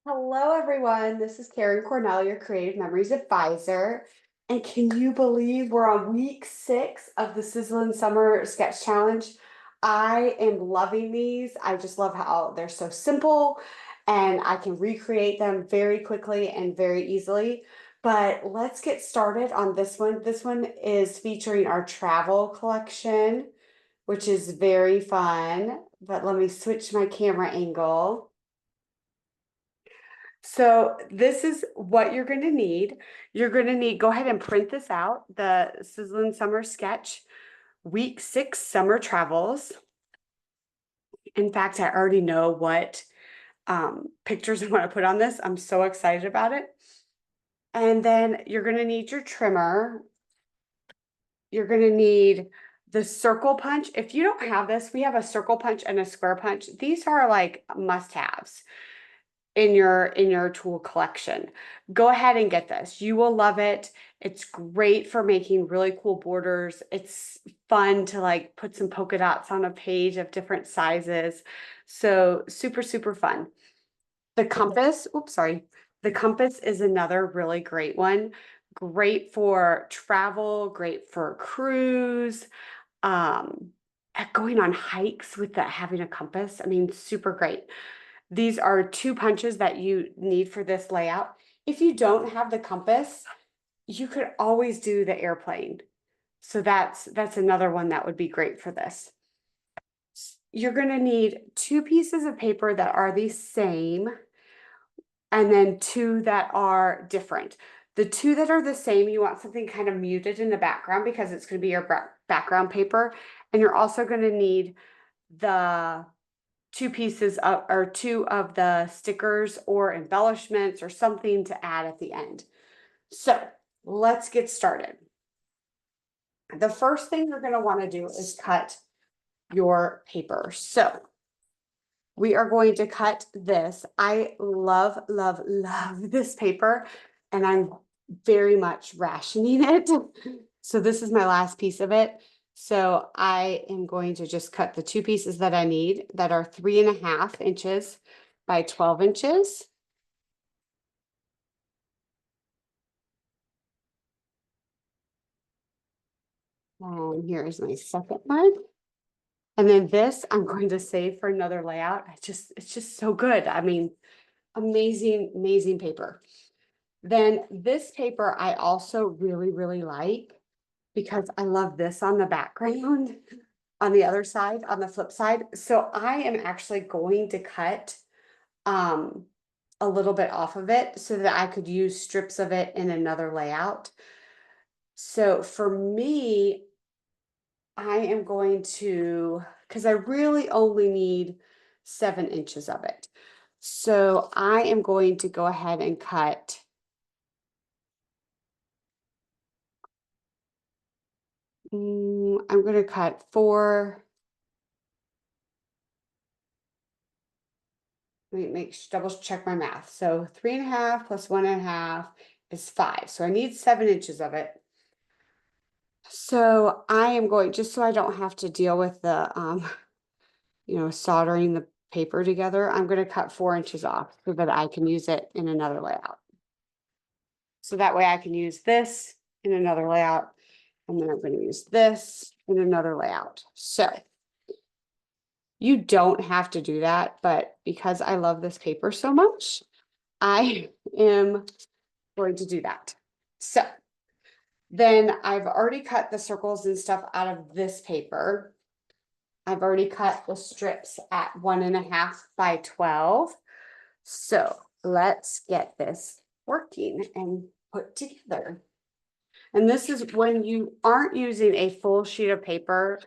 Hello, everyone. This is Karen Cornell, your Creative Memories Advisor. And can you believe we're on week 6 of the Sizzlin Summer Sketch Challenge? I am loving these. I just love how they're so simple and I can recreate them very quickly and very easily. But let's get started on this one. This one is featuring our travel collection, which is very fun. But let me switch my camera angle. So this is what you're going to need. You're going to need, go ahead and print this out, the Sizzlin Summer Sketch, Week 6 Summer Travels. In fact, I already know what pictures I want to put on this. I'm so excited about it. And then you're going to need your trimmer. You're going to need the circle punch. If you don't have this, we have a circle punch and a square punch. These are like must-haves in your tool collection. Go ahead and get this. You will love it. It's great for making really cool borders. It's fun to like put some polka dots on a page of different sizes. So super, super fun. The compass, oops, sorry. The compass is another really great one. Great for travel, great for cruise, going on hikes with having a compass. I mean, super great. These are two punches that you need for this layout. If you don't have the compass, you could always do the airplane. So that's another one that would be great for this. You're going to need two pieces of paper that are the same and then two that are different. The two that are the same, you want something kind of muted in the background because it's going to be your background paper. And you're also going to need the two pieces of or two of the stickers or embellishments or something to add at the end. So let's get started. The first thing you're going to want to do is cut your paper. So we are going to cut this. I love, love, love this paper, and I'm very much rationing it. So this is my last piece of it. So I am going to just cut the two pieces that I need that are 3.5 inches by 12 inches. And here is my second one. And then this I'm going to save for another layout. It's just so good. I mean, amazing, amazing paper. Then this paper I also really, really like because I love this on the background on the other side, on the flip side. So I am actually going to cut um, a little bit off of it so that I could use strips of it in another layout. So for me, I am going to, because I really only need 7 inches of it. So I am going to go ahead and cut. I'm going to cut 4. Let me double check my math. So 3.5 plus 1.5 is 5. So I need 7 inches of it. So I am going, just so I don't have to deal with the, soldering the paper together, I'm going to cut 4 inches off so that I can use it in another layout. So that way I can use this in another layout, and then I'm going to use this in another layout. So you don't have to do that, but because I love this paper so much, I am going to do that. So then I've already cut the circles and stuff out of this paper. I've already cut the strips at 1.5 by 12. So let's get this working and put together. And this is when you aren't using a full sheet of paper,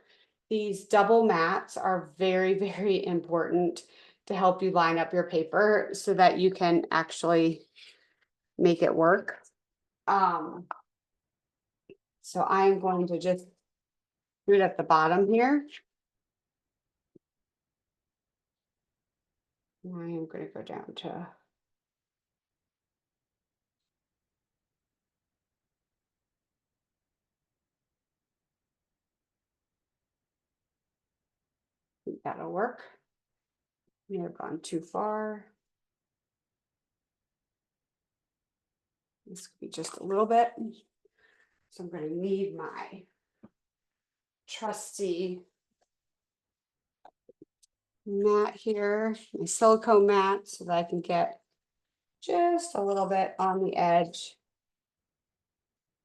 these double mats are very, very important to help you line up your paper so that you can actually make it work. So I'm going to just do it at the bottom here. I am going to go down to I think that'll work. May have gone too far. This could be just a little bit. So I'm going to need my trusty mat here, my silicone mat, so that I can get just a little bit on the edge.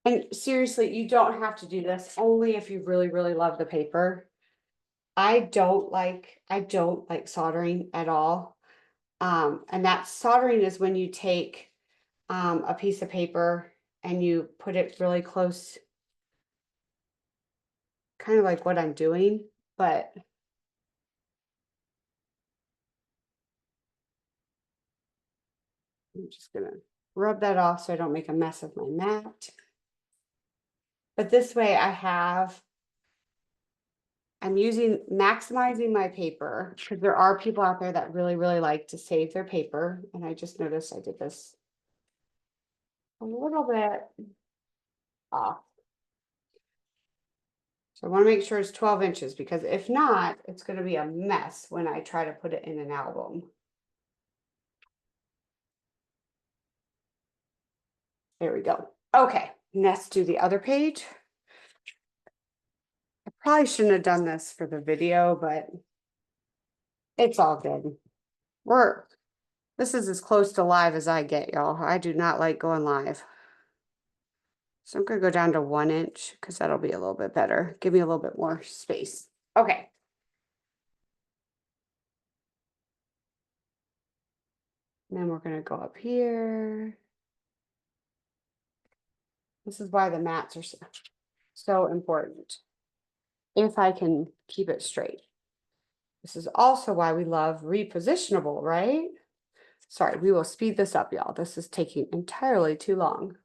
And seriously, you don't have to do this, only if you really, really love the paper. I don't like soldering at all. And that soldering is when you take a piece of paper and you put it really close, kind of like what I'm doing, but I'm just gonna rub that off so I don't make a mess of my mat. But this way I'm maximizing my paper, because there are people out there that really, really like to save their paper. And I just noticed I did this a little bit off. So I want to make sure it's 12 inches, because if not, it's going to be a mess when I try to put it in an album. There we go. Okay, let's do the other page. I probably shouldn't have done this for the video, but it's all good. This is as close to live as I get, y'all. I do not like going live. So I'm going to go down to 1 inch, because that'll be a little bit better. Give me a little bit more space. Okay. And then we're going to go up here. This is why the mats are so important, if I can keep it straight. This is also why we love repositionable, right? Sorry, we will speed this up, y'all. This is taking entirely too long.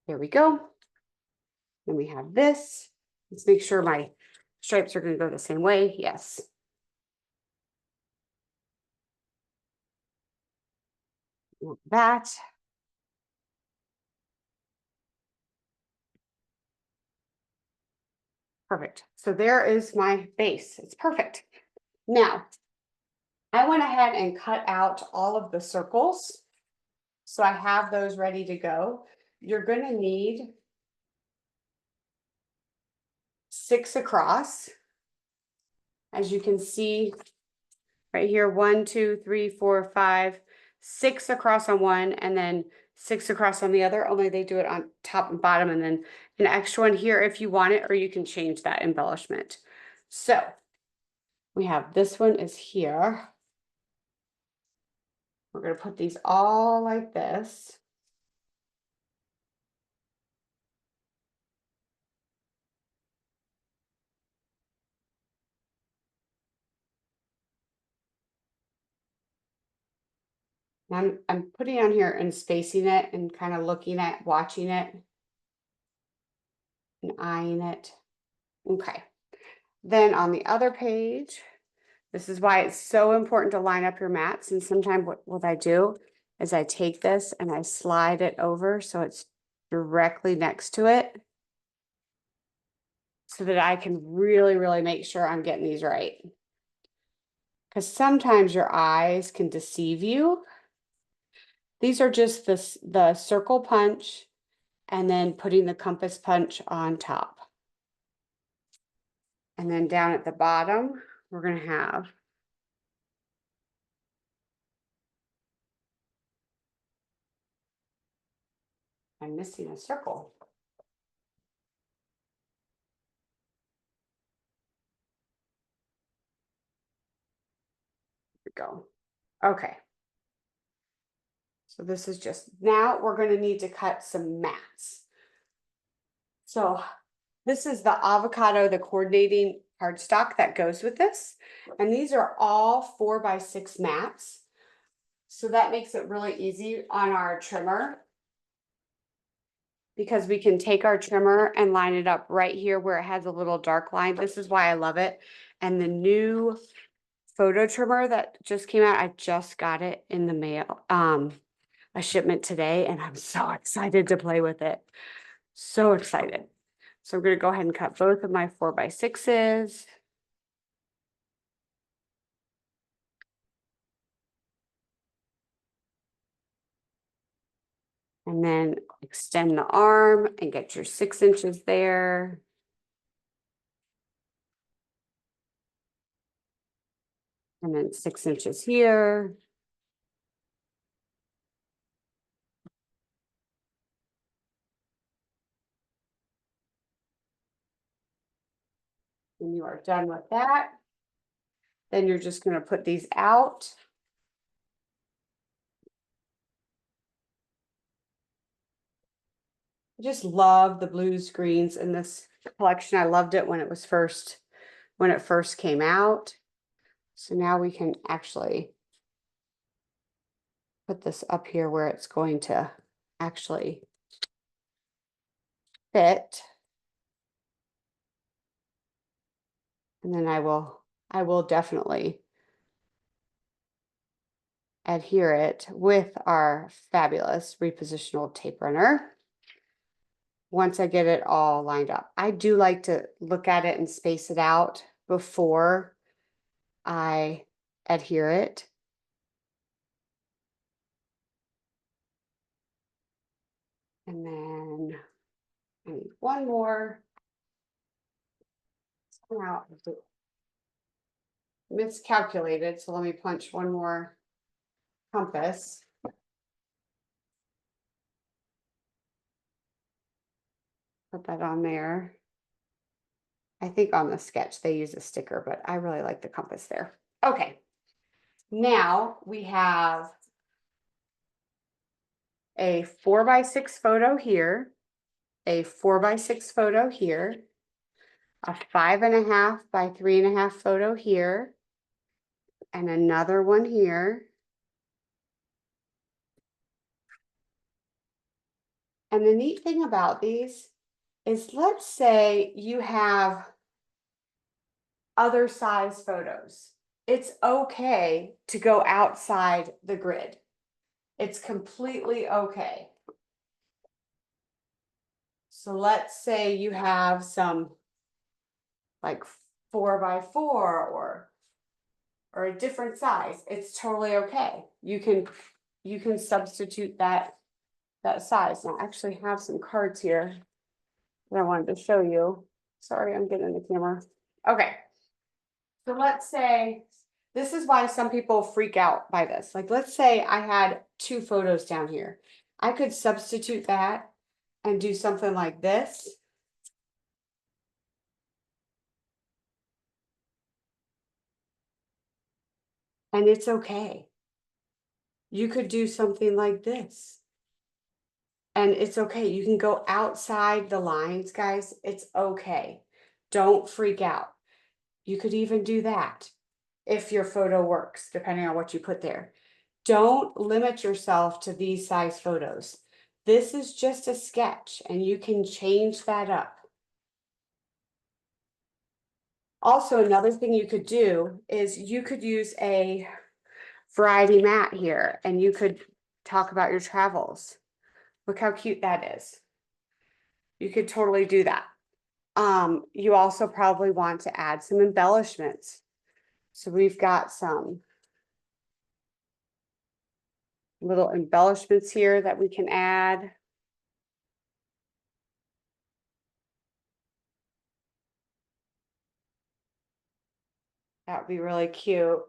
There we go. Then we have this. Let's make sure my stripes are going to go the same way. Yes. That. Perfect. So there is my base. It's perfect. Now, I went ahead and cut out all of the circles. So I have those ready to go. You're going to need 6 across. As you can see right here, 1, 2, 3, 4, 5, 6 across on one, and then 6 across on the other. Only they do it on top and bottom, and then an extra one here if you want it, or you can change that embellishment. So we have this one is here. We're going to put these all like this. I'm putting on here and spacing it and kind of looking at, watching it and eyeing it. Okay. Then on the other page, this is why it's so important to line up your mats. And sometimes what I do is I take this and I slide it over so it's directly next to it, so that I can really, really make sure I'm getting these right. Because sometimes your eyes can deceive you. These are just the circle punch and then putting the compass punch on top. And then down at the bottom, we're going to have I'm missing a circle. There we go. Okay. So this is just, now we're going to need to cut some mats. So this is the avocado, the coordinating cardstock that goes with this. And these are all 4x6 mats. So that makes it really easy on our trimmer, because we can take our trimmer and line it up right here where it has a little dark line. This is why I love it. And the new photo trimmer that just came out, I just got it in the mail, a shipment today, and I'm so excited to play with it. So excited. So I'm going to go ahead and cut both of my 4x6s. And then extend the arm and get your 6 inches there. And then 6 inches here. When you are done with that, then you're just going to put these out. I just love the blues, greens in this collection. I loved it when it first came out. So now we can actually put this up here where it's going to actually fit. And then I will definitely adhere it with our fabulous repositional tape runner. Once I get it all lined up, I do like to look at it and space it out before I adhere it. And then I need one more. Somehow miscalculated, so let me punch one more compass. Put that on there. I think on the sketch they use a sticker, but I really like the compass there. Okay, now we have a 4x6 photo here, a 4x6 photo here, a 5.5 by 3.5 photo here, and another one here. And the neat thing about these is, let's say you have other size photos. It's okay to go outside the grid. It's completely okay. So let's say you have some like 4x4 or a different size. It's totally okay. You can substitute that size. Now I actually have some cards here that I wanted to show you. Sorry, I'm getting the camera. Okay. So let's say, this is why some people freak out by this. Like, let's say I had 2 photos down here. I could substitute that and do something like this. And it's okay. You could do something like this. And it's okay. You can go outside the lines, guys. It's okay. Don't freak out. You could even do that if your photo works, depending on what you put there. Don't limit yourself to these size photos. This is just a sketch and you can change that up. Also, another thing you could do is you could use a variety mat here and you could talk about your travels. Look how cute that is. You could totally do that. You also probably want to add some embellishments. So we've got some little embellishments here that we can add. That would be really cute.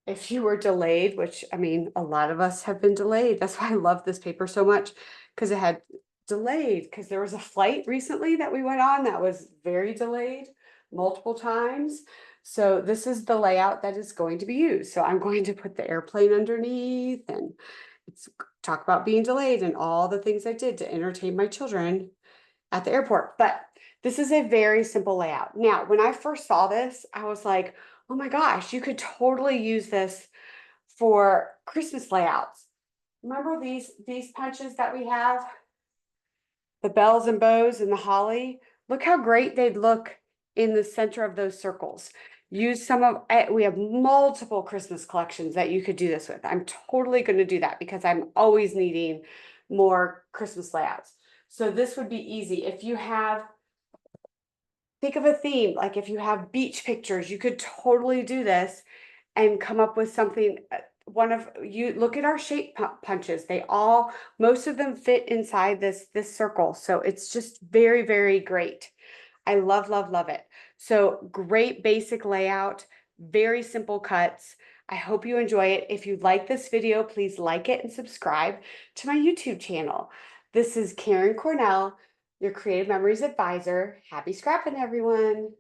If you were delayed, which I mean, a lot of us have been delayed. That's why I love this paper so much, because it had delayed, because there was a flight recently that we went on that was very delayed multiple times. So this is the layout that is going to be used. So I'm going to put the airplane underneath and it's talk about being delayed and all the things I did to entertain my children at the airport. But this is a very simple layout. Now, when I first saw this, I was like, oh my gosh, you could totally use this for Christmas layouts. Remember these punches that we have? The bells and bows and the holly. Look how great they'd look in the center of those circles. Use some of, we have multiple Christmas collections that you could do this with. I'm totally going to do that because I'm always needing more Christmas layouts. So this would be easy. If you have, think of a theme, like if you have beach pictures, you could totally do this and come up with something one of you look at our shape punches. They all, most of them fit inside this circle. So it's just very, very great. I love, love, love it. So great basic layout, very simple cuts. I hope you enjoy it. If you like this video, please like it and subscribe to my YouTube channel. This is Karen Cornell, your Creative Memories Advisor. Happy scrapping, everyone.